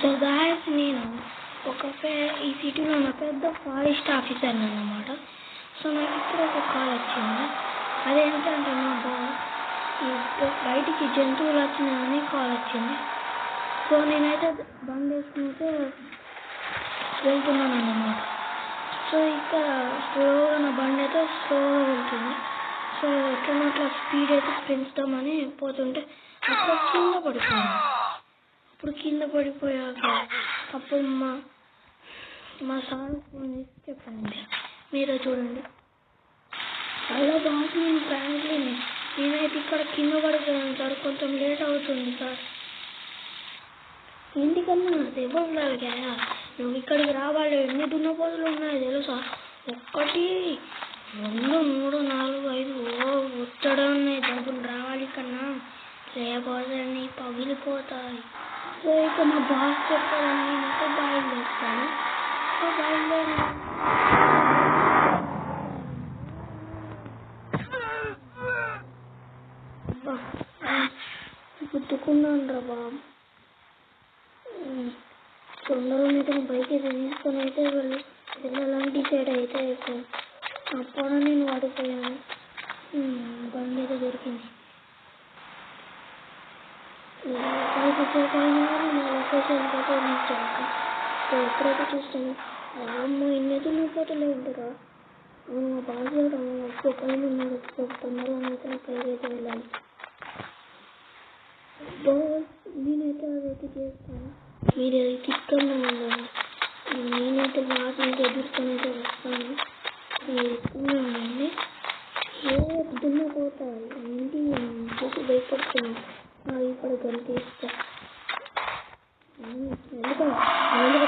So guys నేను ఈ సిటీలో ఉన్న పెద్ద ఫారెస్ట్ ఆఫీసర్ అన్నమాట. సో నాకు ఇప్పుడు ఒక కాల్ వచ్చింది. అదేంటంటే మా బయటికి జంతువులు వచ్చినాయని కాల్ వచ్చింది. సో నేనైతే బంద్ వేసుకుని వెళ్తున్నాను అన్నమాట. సో ఇక్కడ స్లోగా నా బండి అయితే స్లోగా వెళ్తుంది. సో ఎట్లనో అట్లా స్పీడ్ అయితే పెంచుతామని పోతుంటే అక్కడ కింద పడిపోయాను. అప్పుడు కింద పడిపోయాక అప్పుడు మా సార్ ఫోన్ చేసి చెప్పండి, మీరే చూడండి. హలో బాస్, నేను ఫ్రాంక్లిన్. నేనైతే ఇక్కడ కింద పడిపోయాను సార్, కొంచెం లేట్ అవుతుంది సార్. ఇంటికన్నా నాకు దెబ్బలు కదా, నువ్వు ఇక్కడికి రావాలి. ఎన్ని దున్నపోతులు ఉన్నాయి తెలుసా? 1 2 3 4 5 వచ్చడం ఉన్నాయి. డబ్బులు రావాలి కన్నా, లేకపోతే నీ పగిలిపోతాయి. సో ఇక మా బాస్ చెప్పాలని నేనైతే బయలుదేరుతాను. సో బయలుదేరి గుర్తుకున్నాను రా బాబు. తొందరగా బైక్ అయితే తీసుకొని అయితే వెళ్ళాలని డిసైడ్ అయితే అయిపోయాను. అప్పుడు నేను పడిపోయాను. బండి అయితే దొరికింది. లొకేషన్ అయితే ఇచ్చాను. సో ఎప్పుడైతే చూస్తాను అమ్మ ఇన్ని ఎదురుపోతలే ఉంటారా. మా బాగా పైన ఉన్నాడు. తొందరగా అయితే పైకి వెళ్ళాలి. నేనైతే అదైతే చేస్తాను. మీరు అయితే ఇక్కడనే ఉండండి. నేనైతే వాటిని ఎదుర్కొని అయితే వస్తాను. మీరు ఇక్కడనే ఉండండి. ఏ దున్నపోతాయి ఏంటి చూసి భయపడుతున్నాను. ఇప్పుడు కనిపిస్తా ఎందుకు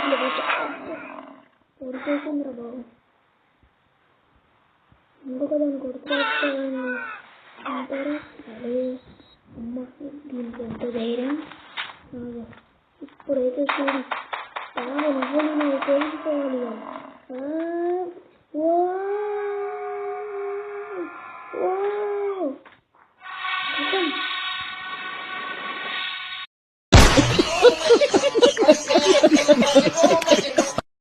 కొడుకేసిందిరా బాబు. ఇంకొక దాన్ని కొడుకోవచ్చాలని అంటారా? అదే అమ్మ, దీనికి ఎంత ధైర్యం. ఇప్పుడైతే చూడు, నువ్వు నేను తెలుసుకోవాలి. ఓ